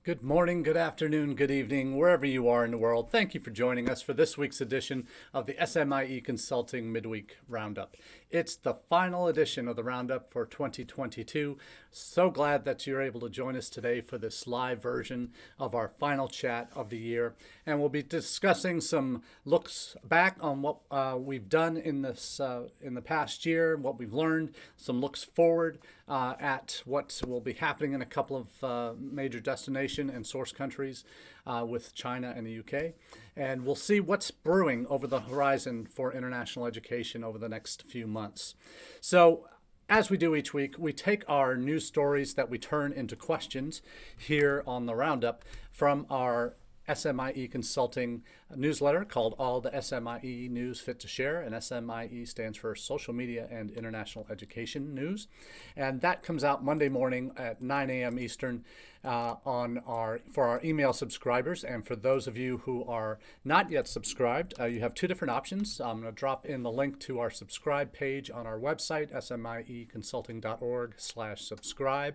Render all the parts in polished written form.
Good morning, good afternoon, good evening, wherever you are in the world. Thank you for joining us for this week's edition of the SMIE Consulting Midweek Roundup. It's the final edition of the Roundup for 2022. So glad that you're able to join us today for this live version of our final chat of the year. And we'll be discussing some looks back on what we've done in the past year, what we've learned, some looks forward at what will be happening in a couple of major destinations and source countries with China and the UK. And we'll see what's brewing over the horizon for international education over the next few months. So as we do each week, we take our news stories that we turn into questions here on the Roundup from our SMIE Consulting newsletter called All the SMIE News Fit to Share, and SMIE stands for Social Media and International Education News. And that comes out Monday morning at 9 a.m. Eastern for our email subscribers. And for those of you who are not yet subscribed, you have two different options. I'm going to drop in the link to our subscribe page on our website, smieconsulting.org/subscribe.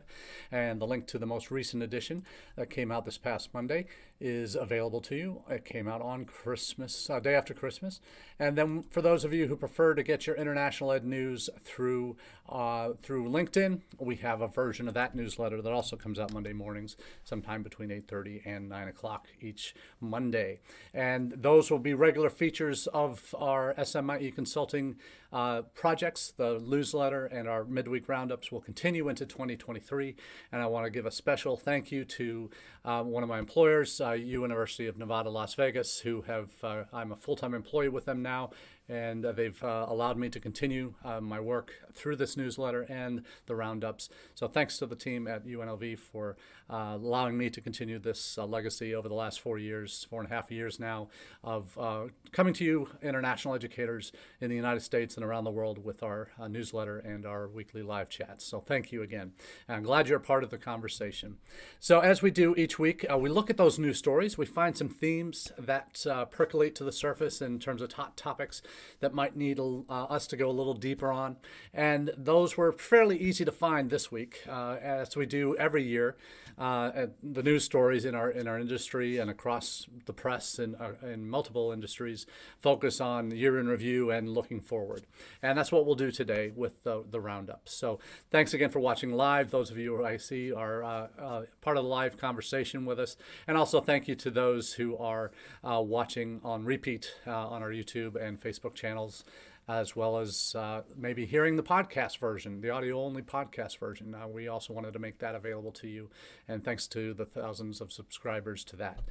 And the link to the most recent edition that came out this past Monday is available to you. It came out on Christmas, day after Christmas. And then for those of you who prefer to get your international ed news through LinkedIn, we have a version of that newsletter that also comes out Monday mornings, sometime between 8:30 and 9 o'clock each Monday. And those will be regular features of our SMIE Consulting projects. The newsletter and our midweek roundups will continue into 2023. And I want to give a special thank you to one of my employers, University of Nevada, Las Vegas, who I'm a full-time employee with them now, and they've allowed me to continue my work through this newsletter and the roundups. So thanks to the team at UNLV for allowing me to continue this legacy over the last 4.5 years now, of coming to you, international educators in the United States and around the world, with our newsletter and our weekly live chats. So thank you again. And I'm glad you're a part of the conversation. So as we do each week, we look at those news stories. We find some themes that percolate to the surface in terms of hot topics that might need us to go a little deeper on. And those were fairly easy to find this week, as we do every year. The news stories in our industry and across the press and in multiple industries focus on the year in review and looking forward. And that's what we'll do today with the roundup. So thanks again for watching live. Those of you who I see are part of the live conversation with us. And also thank you to those who are watching on repeat on our YouTube and Facebook channels, as well as maybe hearing the podcast version, the audio-only podcast version. We also wanted to make that available to you, and thanks to the thousands of subscribers to that,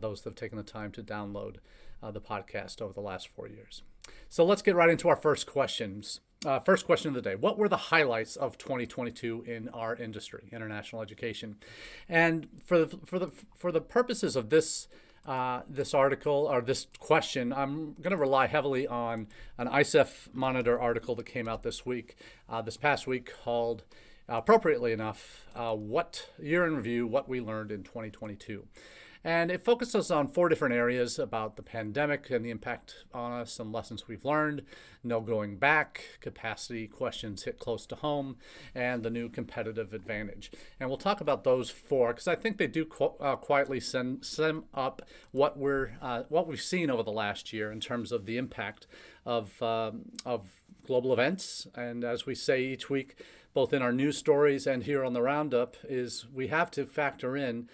those that have taken the time to download the podcast over the last 4 years. So let's get right into our first questions. First question of the day: what were the highlights of 2022 in our industry, international education? And for the purposes of this article, or this question, I'm going to rely heavily on an ICEF Monitor article that came out this past week, called, appropriately enough, What Year in Review, What We Learned in 2022. And it focuses on 4 different areas about the pandemic and the impact on us, some lessons we've learned, no going back, capacity questions hit close to home, and the new competitive advantage. And we'll talk about those 4 because I think they do quietly sum up what we've seen over the last year in terms of the impact of global events. And as we say each week, both in our news stories and here on the Roundup, is we have to factor in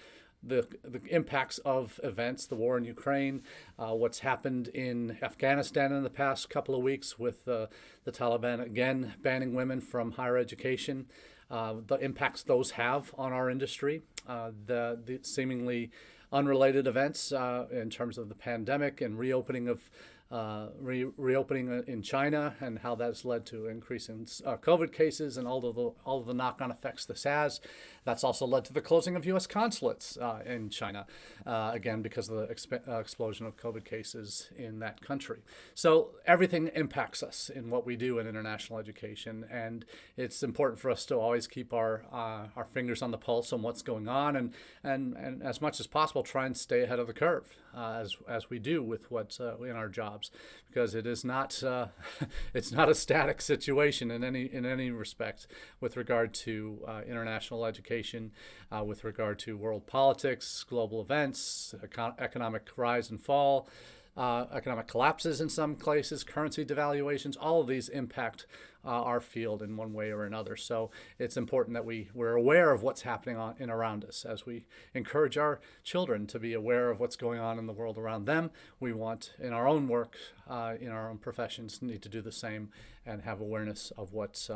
the impacts of events, the war in Ukraine, what's happened in Afghanistan in the past couple of weeks with the Taliban again banning women from higher education, the impacts those have on our industry, the seemingly unrelated events in terms of the pandemic and reopening in China, and how that's led to an increase in COVID cases and all of the knock-on effects this has. That's also led to the closing of U.S. consulates in China, again, because of the explosion of COVID cases in that country. So everything impacts us in what we do in international education, and it's important for us to always keep our fingers on the pulse on what's going on, and as much as possible try and stay ahead of the curve, as we do with what's in our jobs. jobs, because it is not it's not a static situation in any respect with regard to international education, with regard to world politics, global events, economic rise and fall, economic collapses in some places, currency devaluations. All of these impact our field in one way or another. So it's important that we're aware of what's happening in around us. As we encourage our children to be aware of what's going on in the world around them, we want, in our own work, in our own professions, need to do the same and have awareness of what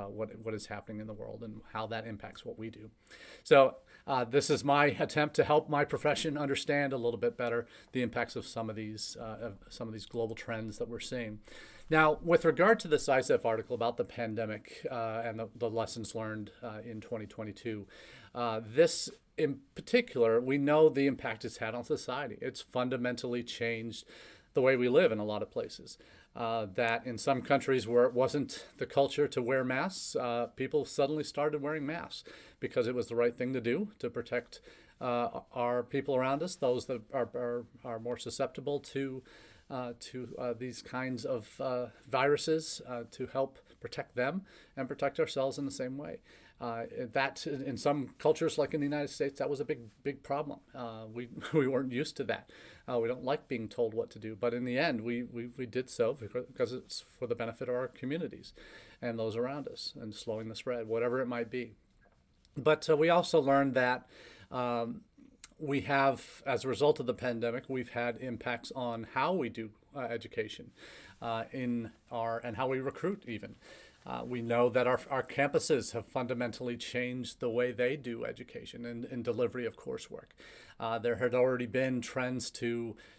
is happening in the world and how that impacts what we do. So this is my attempt to help my profession understand a little bit better the impacts of some of these global trends that we're seeing. Now, with regard to this ISEF article about the pandemic and the lessons learned in 2022, this in particular, we know the impact it's had on society. It's fundamentally changed the way we live in a lot of places. That in some countries where it wasn't the culture to wear masks, people suddenly started wearing masks because it was the right thing to do to protect our people around us, those that are more susceptible to these kinds of viruses, to help protect them and protect ourselves in the same way. That in some cultures, like in the United States, that was a big problem. We weren't used to that. We don't like being told what to do, but in the end, we did so because it's for the benefit of our communities and those around us and slowing the spread, whatever it might be. But we also learned that we have, as a result of the pandemic, we've had impacts on how we do education and how we recruit even. We know that our campuses have fundamentally changed the way they do education and delivery of coursework. There had already been trends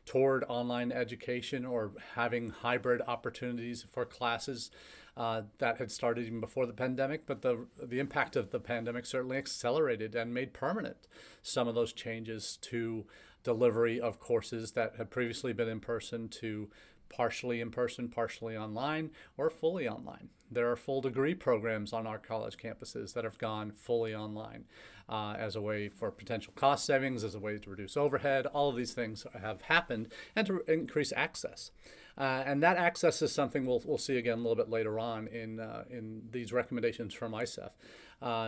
toward online education or having hybrid opportunities for classes that had started even before the pandemic, but the impact of the pandemic certainly accelerated and made permanent some of those changes to delivery of courses that had previously been in person to partially in person, partially online, or fully online. There are full degree programs on our college campuses that have gone fully online as a way for potential cost savings, as a way to reduce overhead. All of these things have happened and to increase access. And that access is something we'll see again a little bit later on in these recommendations from ISEF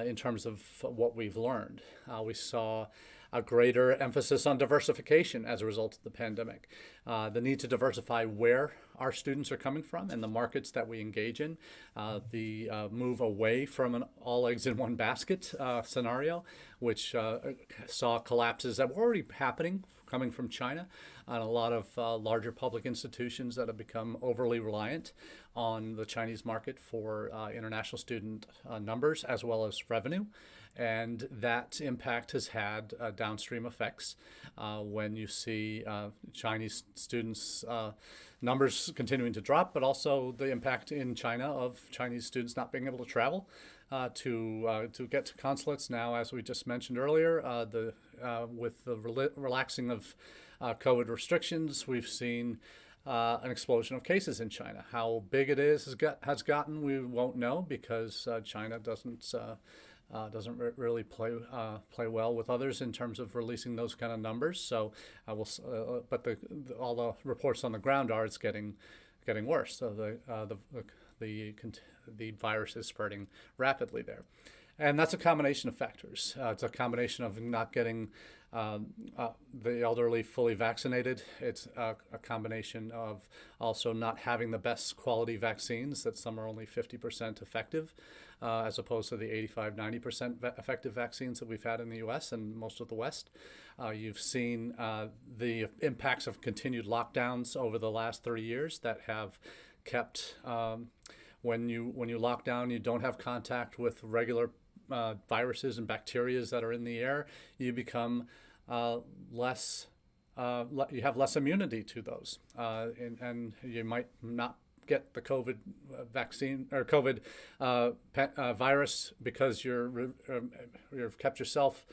in terms of what we've learned. We saw a greater emphasis on diversification as a result of the pandemic. The need to diversify where our students are coming from and the markets that we engage in. The move away from an all eggs in one basket scenario, which saw collapses that were already happening coming from China and a lot of larger public institutions that have become overly reliant on the Chinese market for international student numbers as well as revenue. And that impact has had downstream effects when you see Chinese students' numbers continuing to drop, but also the impact in China of Chinese students not being able to travel to get to consulates. Now, as we just mentioned earlier, with the relaxing of COVID restrictions, we've seen an explosion of cases in China. How big it has gotten, we won't know because China doesn't really play well with others in terms of releasing those kind of numbers. So but all the reports on the ground are it's getting worse. So the virus is spreading rapidly there, and that's a combination of factors. It's a combination of not getting the elderly fully vaccinated. It's a combination of also not having the best quality vaccines, that some are only 50% effective, as opposed to the 85-90% effective vaccines that we've had in the U.S. and most of the West. You've seen the impacts of continued lockdowns over the last 30 years that have kept, when you lock down, you don't have contact with regular viruses and bacteria that are in the air, you become less, you have less immunity to those, and you might not get the COVID vaccine or COVID virus because you've kept yourself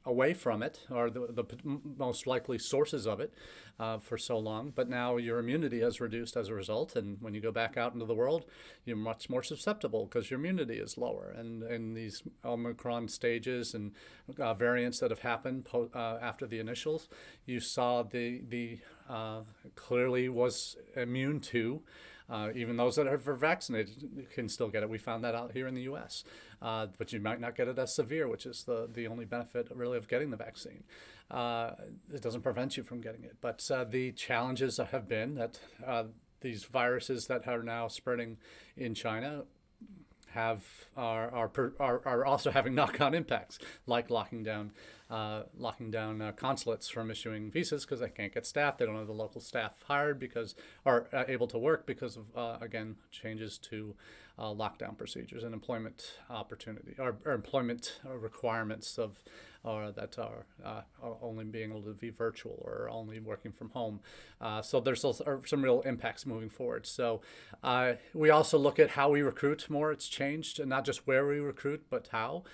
away from it, or the most likely sources of it, for so long. But now your immunity has reduced as a result, and when you go back out into the world, you're much more susceptible because your immunity is lower. And in these Omicron stages and variants that have happened after the initials, you saw the clearly was immune to. Even those that are vaccinated can still get it. We found that out here in the U.S. But you might not get it as severe, which is the only benefit really of getting the vaccine. It doesn't prevent you from getting it. But the challenges have been that these viruses that are now spreading in China are also having knock-on impacts, like locking down consulates from issuing visas because they can't get staff. They don't have the local staff hired or able to work because of again changes to lockdown procedures and employment opportunity or employment requirements that are only being able to be virtual or only working from home. So there's some real impacts moving forward. So we also look at how we recruit more. It's changed, and not just where we recruit, but how,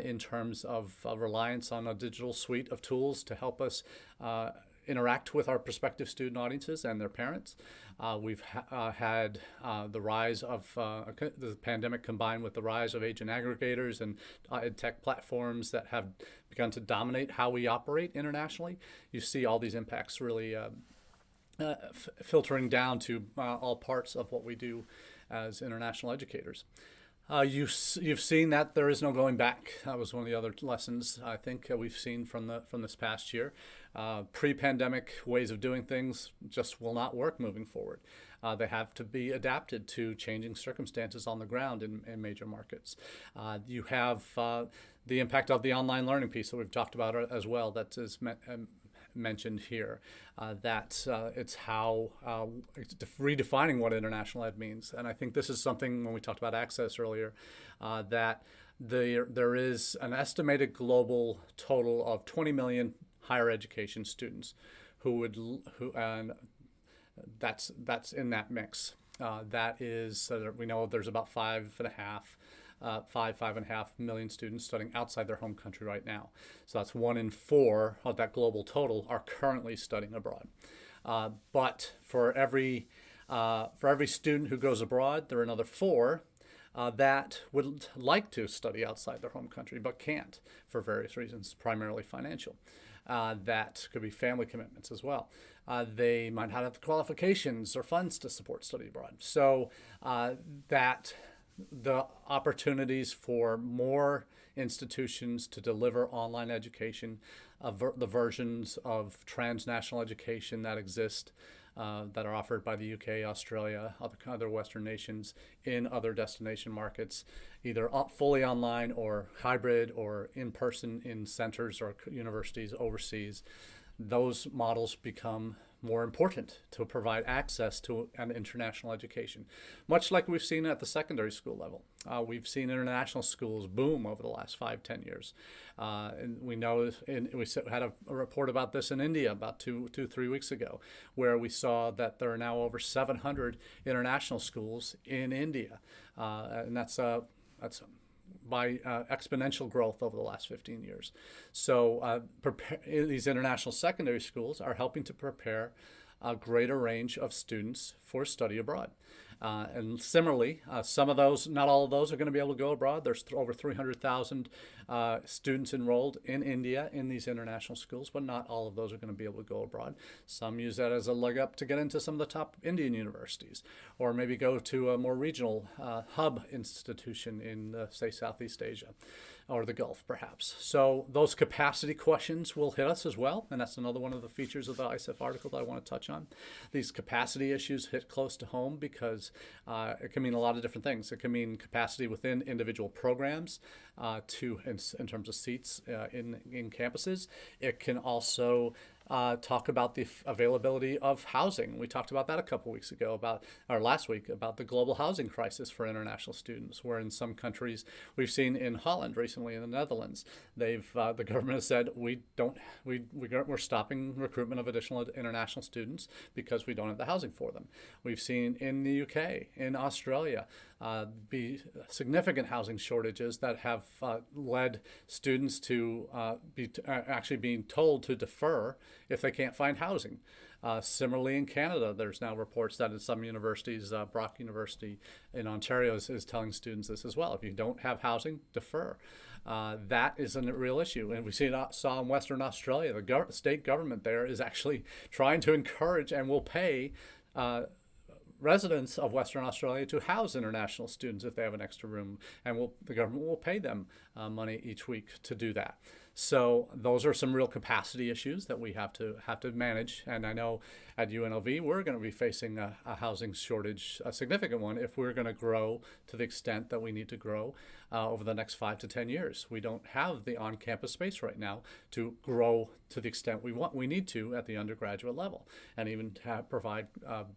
in terms of reliance on a digital suite of tools to help us interact with our prospective student audiences and their parents. We've had the rise of the pandemic combined with the rise of agent aggregators and tech platforms that have begun to dominate how we operate internationally. You see all these impacts really filtering down to all parts of what we do as international educators. You've seen that there is no going back. That was one of the other lessons I think we've seen from this past year. Pre-pandemic ways of doing things just will not work moving forward. They have to be adapted to changing circumstances on the ground in major markets. You have the impact of the online learning piece that we've talked about as well. That is mentioned here, that it's how it's redefining what international ed means. And I think this is something, when we talked about access earlier, that there is an estimated global total of 20 million higher education students and that's in that mix. That is, we know there's about 5.5 million students studying outside their home country right now. So that's 1 in 4 of that global total are currently studying abroad. But for every student who goes abroad, there are another 4 that would like to study outside their home country but can't for various reasons, primarily financial. That could be family commitments as well. They might not have the qualifications or funds to support study abroad. So that the opportunities for more institutions to deliver online education, the versions of transnational education that exist, that are offered by the UK, Australia, other Western nations in other destination markets, either fully online or hybrid or in person in centers or universities overseas. Those models become more important to provide access to an international education, much like we've seen at the secondary school level. We've seen international schools boom over the last 5-10 years. And we know, we had a report about this in India about 3 weeks ago, where we saw that there are now over 700 international schools in India. And that's by exponential growth over the last 15 years. So these international secondary schools are helping to prepare a greater range of students for study abroad. And similarly, some of those, not all of those, are going to be able to go abroad. There's over 300,000 students enrolled in India in these international schools, but not all of those are going to be able to go abroad. Some use that as a leg up to get into some of the top Indian universities, or maybe go to a more regional hub institution in, say, Southeast Asia or the Gulf, perhaps. So those capacity questions will hit us as well, and that's another one of the features of the ISEF article that I want to touch on. These capacity issues hit close to home because it can mean a lot of different things. It can mean capacity within individual programs in terms of seats in campuses. It can also talk about the availability of housing. We talked about that a couple weeks ago, or last week, about the global housing crisis for international students, where in some countries, we've seen in Holland recently, in the Netherlands, the government has said we're stopping recruitment of additional international students because we don't have the housing for them. We've seen in the UK, in Australia, be significant housing shortages that have led students to actually being told to defer if they can't find housing. Similarly, in Canada, there's now reports that in some universities, Brock University in Ontario is telling students this as well. If you don't have housing, defer. That is a real issue. And we saw in Western Australia, the state government there is actually trying to encourage and will pay residents of Western Australia to house international students if they have an extra room, and the government will pay them money each week to do that. So those are some real capacity issues that we have to manage. And I know at UNLV we're going to be facing a housing shortage, a significant one, if we're going to grow to the extent that we need to grow over the next 5 to 10 years. We don't have the on-campus space right now to grow to the extent we need to at the undergraduate level, and even provide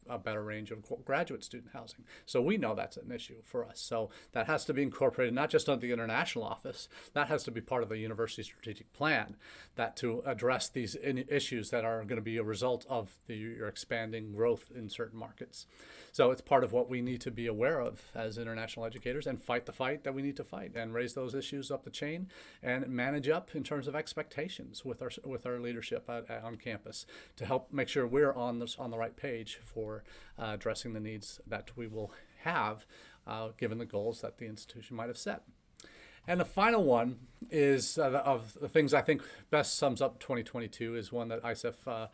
a better range of graduate student housing. So we know that's an issue for us. So that has to be incorporated not just under the international office, that has to be part of the university strategic plan, that to address these issues that are going to be a result of your expanding growth in certain markets. So it's part of what we need to be aware of as international educators, and fight the fight that we need to fight, and raise those issues up the chain, and manage up in terms of expectations with our leadership on campus to help make sure we're on the right page for addressing the needs that we will have given the goals that the institution might have set. And the final one is of the things I think best sums up 2022 is one that ISEF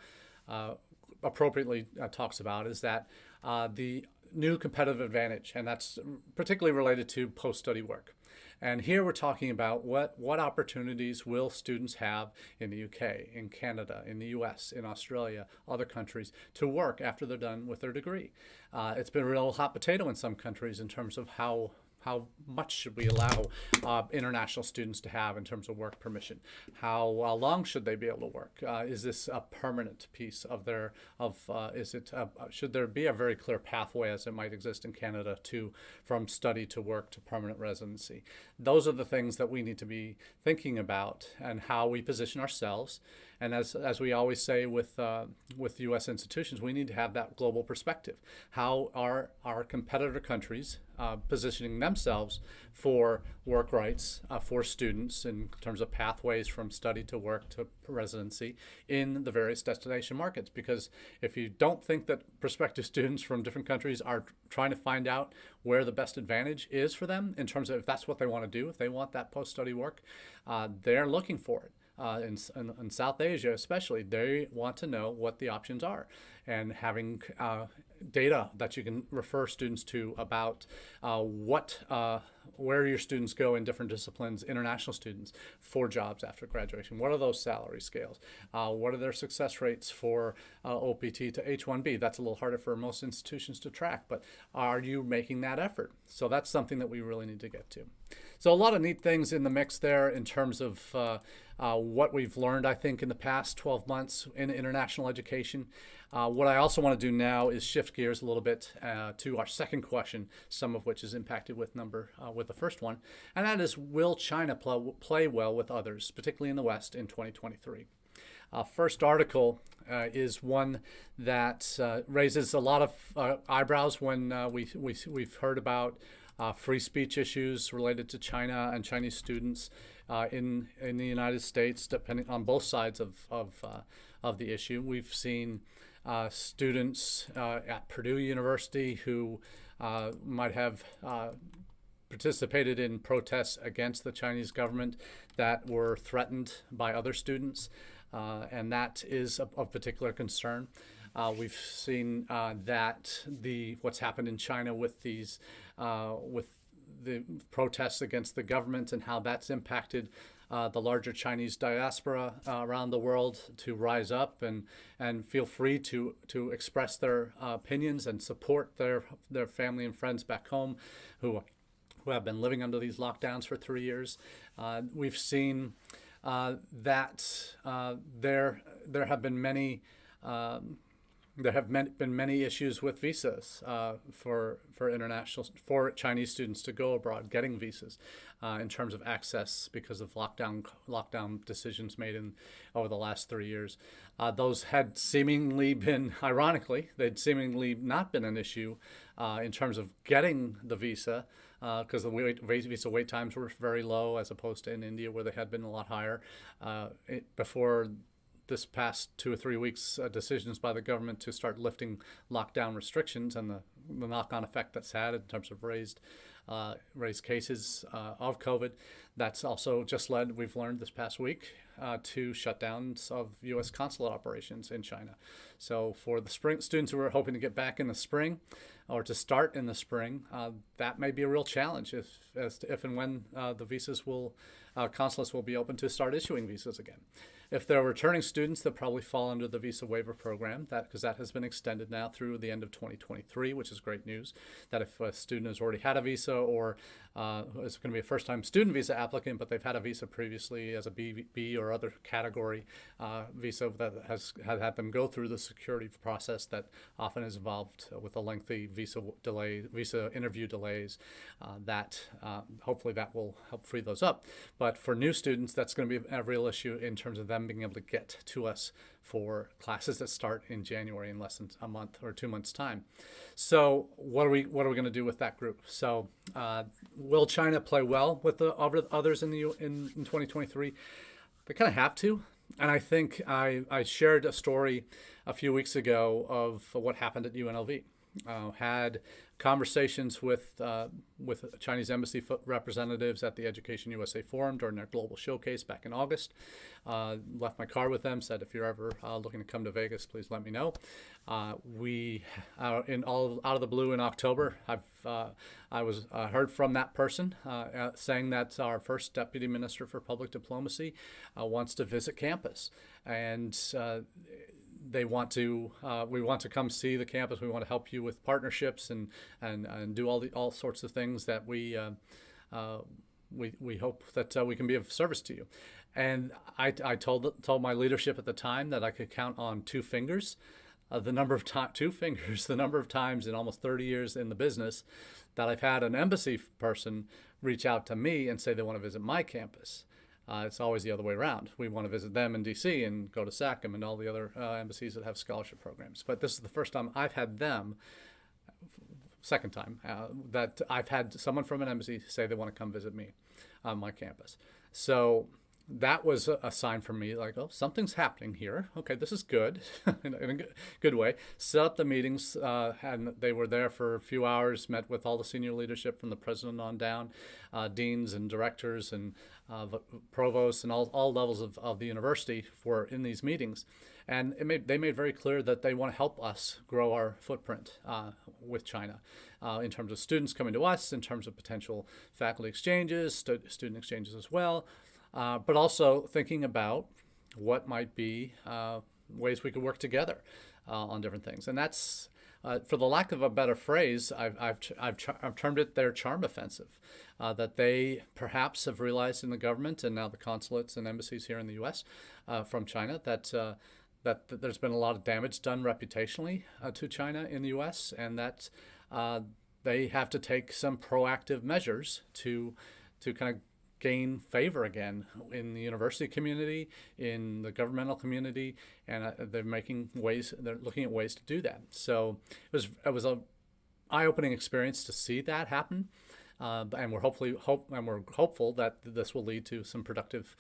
appropriately talks about, is that the new competitive advantage, and that's particularly related to post-study work. And here we're talking about what opportunities will students have in the UK, in Canada, in the US, in Australia, other countries, to work after they're done with their degree. It's been a real hot potato in some countries in terms of how much should we allow international students to have in terms of work permission? How long should they be able to work? Is this a permanent piece of should there be a very clear pathway, as it might exist in Canada, from study to work to permanent residency? Those are the things that we need to be thinking about, and how we position ourselves. And as we always say with U.S. institutions, we need to have that global perspective. How are our competitor countries positioning themselves for work rights for students in terms of pathways from study to work to residency in the various destination markets? Because if you don't think that prospective students from different countries are trying to find out where the best advantage is for them in terms of if that's what they want to do, if they want that post-study work, they're looking for it. In South Asia especially, they want to know what the options are, and having data that you can refer students to about where your students go in different disciplines, international students, for jobs after graduation. What are those salary scales? What are their success rates for OPT to H-1B? That's a little harder for most institutions to track, but are you making that effort? So that's something that we really need to get to. So a lot of neat things in the mix there in terms of what we've learned, I think, in the past 12 months in international education. What I also want to do now is shift gears a little bit to our second question, some of which is impacted with the first one, and that is, will China play well with others, particularly in the West, in 2023? First article is one that raises a lot of eyebrows when we've heard about free speech issues related to China and Chinese students in the United States, depending on both sides of the issue. We've seen students at Purdue University who might have participated in protests against the Chinese government that were threatened by other students, and that is of particular concern. We've seen that what's happened in China with these with the protests against the government, and how that's impacted the larger Chinese diaspora around the world to rise up and feel free to express their opinions and support their family and friends back home who have been living under these lockdowns for 3 years. We've seen that there have been many. Been many issues with visas for Chinese students to go abroad, getting visas in terms of access because of lockdown decisions made over the last 3 years. Those had seemingly been, ironically, they'd seemingly not been an issue in terms of getting the visa because the visa wait times were very low as opposed to in India where they had been a lot higher before this past 2 or 3 weeks decisions by the government to start lifting lockdown restrictions and the knock-on effect that's had in terms of raised cases of COVID. That's also just we've learned this past week, to shutdowns of U.S. consulate operations in China. So for the spring students who are hoping to get back in the spring or to start in the spring, that may be a real challenge if and when the consulates will be open to start issuing visas again. If they're returning students, they'll probably fall under the visa waiver program, because that has been extended now through the end of 2023, which is great news. That if a student has already had a visa or is going to be a first-time student visa applicant, but they've had a visa previously as a B or other category visa that has had them go through the security process that often is involved with a lengthy visa interview delays, hopefully that will help free those up. But for new students, that's going to be a real issue in terms of them being able to get to us for classes that start in January in less than a month or 2 months' time. So what are we going to do with that group? So will China play well with the others in 2023? They kind of have to. And I think I shared a story a few weeks ago of what happened at UNLV. Had conversations with Chinese embassy representatives at the Education USA Forum during their global showcase back in August. Left my card with them, said if you're ever looking to come to Vegas, please let me know. We out of the blue in October, I was heard from that person saying that our first Deputy Minister for Public Diplomacy wants to visit campus, and we want to come see the campus. We want to help you with partnerships and do all sorts of things that we hope that we can be of service to you. And I told my leadership at the time that I could count on two fingers, the number of times in almost 30 years in the business that I've had an embassy person reach out to me and say they want to visit my campus. It's always the other way around. We want to visit them in D.C. and go to SACM and all the other embassies that have scholarship programs. But this is the first time I've had them, second time, that I've had someone from an embassy say they want to come visit me on my campus. So that was a sign for me, like, oh, something's happening here. Okay, this is good, in a good way. Set up the meetings, and they were there for a few hours, met with all the senior leadership from the president on down, deans and directors and provosts and all levels of the university in these meetings. And they made very clear that they want to help us grow our footprint with China in terms of students coming to us, in terms of potential faculty exchanges, student exchanges as well. But also thinking about what might be ways we could work together on different things. And that's, for the lack of a better phrase, I've termed it their charm offensive, that they perhaps have realized in the government and now the consulates and embassies here in the U.S. From China that there's been a lot of damage done reputationally to China in the U.S. and that they have to take some proactive measures to kind of gain favor again in the university community, in the governmental community, and they're looking at ways to do that. So it was a eye-opening experience to see that happen, and we're hopeful that this will lead to some productive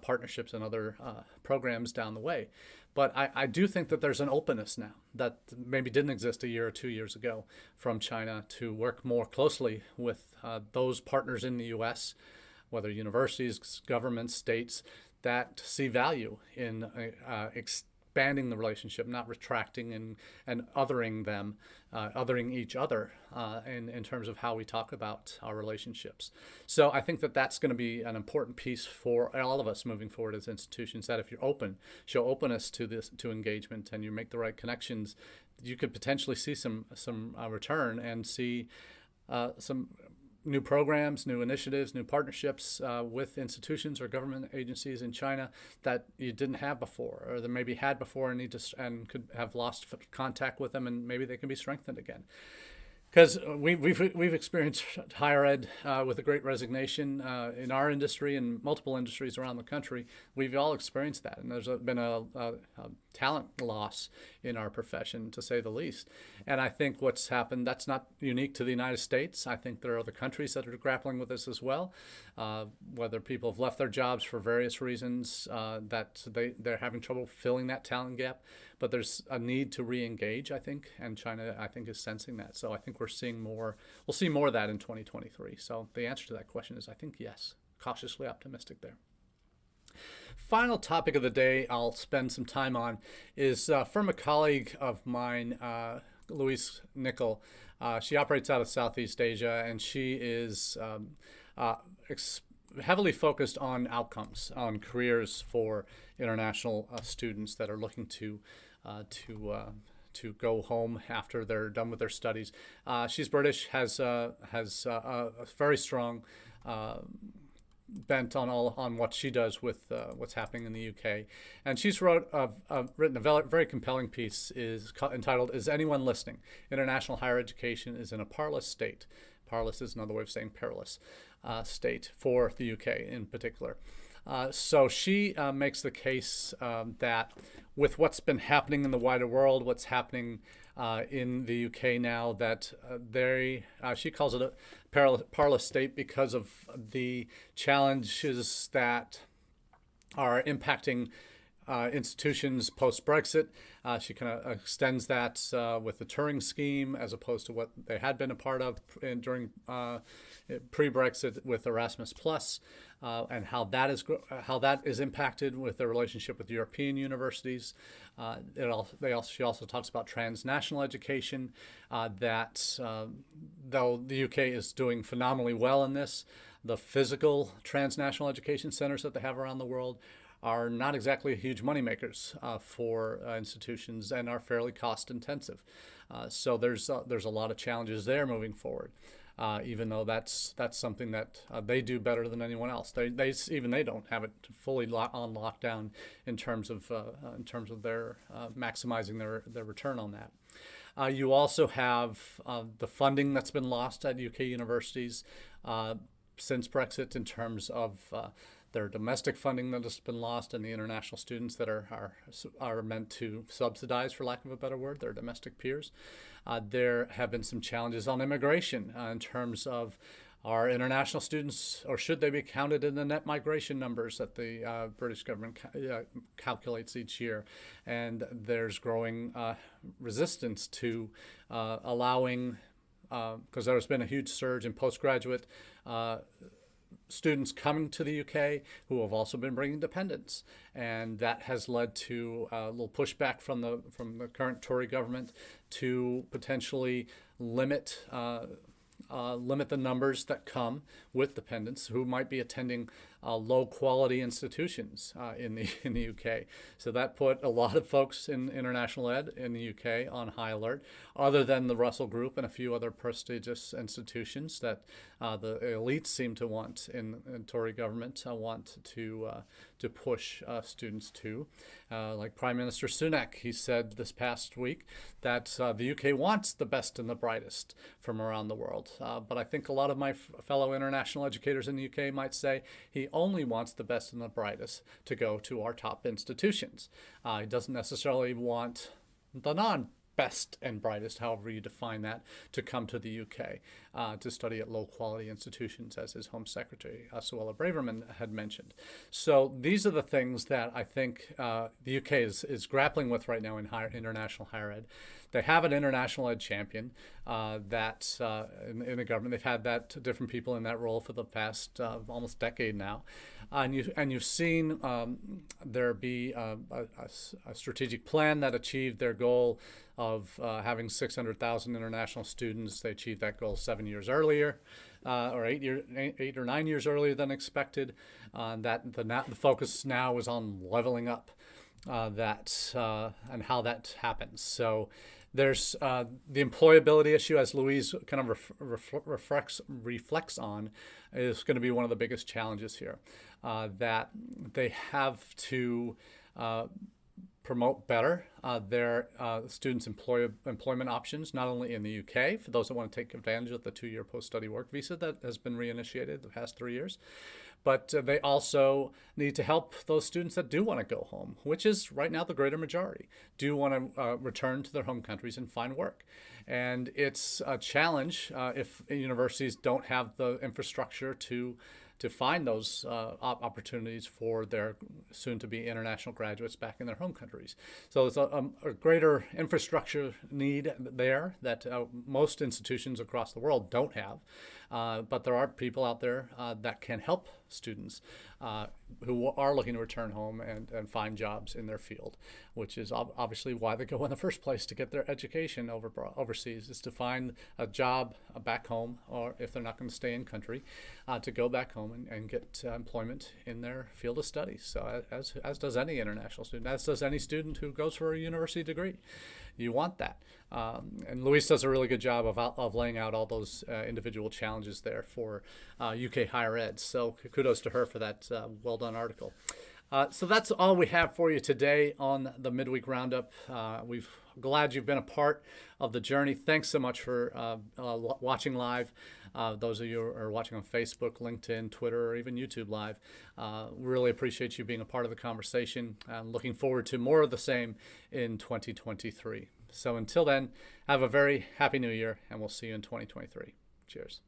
partnerships and other programs down the way. But I do think that there's an openness now that maybe didn't exist a year or 2 years ago from China to work more closely with those partners in the U.S., whether universities, governments, states, that see value in expanding the relationship, not retracting and othering them, othering each other in terms of how we talk about our relationships. So I think that that's going to be an important piece for all of us moving forward as institutions, that if you're show openness to engagement, and you make the right connections, you could potentially see some return and see some new programs, new initiatives, new partnerships with institutions or government agencies in China that you didn't have before, or that maybe had before and and could have lost contact with them, and maybe they can be strengthened again. Because we've experienced higher ed with a great resignation in our industry and multiple industries around the country. We've all experienced that, and there's been a talent loss in our profession, to say the least. And I think what's happened, that's not unique to the United States. I think there are other countries that are grappling with this as well, whether people have left their jobs for various reasons, that they're having trouble filling that talent gap. But there's a need to re-engage, I think, and China, I think, is sensing that. So I think we'll see more of that in 2023. So the answer to that question is, I think, yes, cautiously optimistic there. Final topic of the day I'll spend some time on is from a colleague of mine, Louise Nickel. She operates out of Southeast Asia, and she is heavily focused on outcomes, on careers for international students that are looking to go home after they're done with their studies. She's British, has a very strong bent on what she does with what's happening in the UK, and she's written a very compelling piece entitled "Is Anyone Listening? International Higher Education is in a Parlous State." Parlous is another way of saying perilous state for the UK in particular. So she makes the case that with what's been happening in the wider world, what's happening in the UK now, that she calls it a parlous state because of the challenges that are impacting institutions post-Brexit. She kind of extends that with the Turing scheme as opposed to what they had been a part of during pre-Brexit with Erasmus Plus, and how that is impacted with their relationship with European universities. She also talks about transnational education, that though the UK is doing phenomenally well in this, the physical transnational education centers that they have around the world are not exactly huge moneymakers for institutions and are fairly cost intensive. So there's a lot of challenges there moving forward. Even though that's something that they do better than anyone else. They don't have it fully on lockdown in terms of their maximizing their return on that. You also have the funding that's been lost at UK universities since Brexit in terms of their domestic funding that has been lost, and the international students that are meant to subsidize, for lack of a better word, their domestic peers. There have been some challenges on immigration in terms of are international students, or should they be counted in the net migration numbers that the British government calculates each year? And there's growing resistance to allowing, because there's been a huge surge in postgraduate students coming to the UK who have also been bringing dependents, and that has led to a little pushback from the current Tory government to potentially limit the numbers that come with dependents who might be attending low quality institutions in the UK. So that put a lot of folks in international ed in the UK on high alert, other than the Russell Group and a few other prestigious institutions that the elites seem to want in Tory government want to push students to. Like Prime Minister Sunak, he said this past week that the UK wants the best and the brightest from around the world. But I think a lot of my fellow international educators in the UK might say he only wants the best and the brightest to go to our top institutions. He doesn't necessarily want the non-best and brightest, however you define that, to come to the UK to study at low-quality institutions, as his Home Secretary, Suella Braverman, had mentioned. So these are the things that I think the UK is grappling with right now in international higher ed. They have an international ed champion that in the government. They've had different people in that role for the past almost decade now. And you've seen there be a strategic plan that achieved their goal of having 600,000 international students. They achieved that goal 7 years earlier, or 8 or 9 years earlier than expected. The focus now is on leveling up and how that happens. So There's the employability issue, as Louise kind of reflects on, is going to be one of the biggest challenges here. That they have to promote better their students' employment options, not only in the UK, for those that want to take advantage of the 2-year post-study work visa that has been reinitiated the past 3 years, but they also need to help those students that do want to go home, which is right now the greater majority, do want to return to their home countries and find work. And it's a challenge if universities don't have the infrastructure to find those opportunities for their soon-to-be international graduates back in their home countries. So there's a greater infrastructure need there that most institutions across the world don't have. But there are people out there that can help students who are looking to return home and find jobs in their field, which is obviously why they go in the first place, to get their education overseas, is to find a job back home, or if they're not going to stay in country, to go back home and get employment in their field of studies. So as does any international student, as does any student who goes for a university degree. You want that. And Louise does a really good job of laying out all those individual challenges there for UK higher ed. So kudos to her for that well done article. So that's all we have for you today on the Midweek Roundup. We're glad you've been a part of the journey. Thanks so much for watching live. Those of you who are watching on Facebook, LinkedIn, Twitter, or even YouTube Live, really appreciate you being a part of the conversation. I'm looking forward to more of the same in 2023. So until then, have a very happy new year, and we'll see you in 2023. Cheers.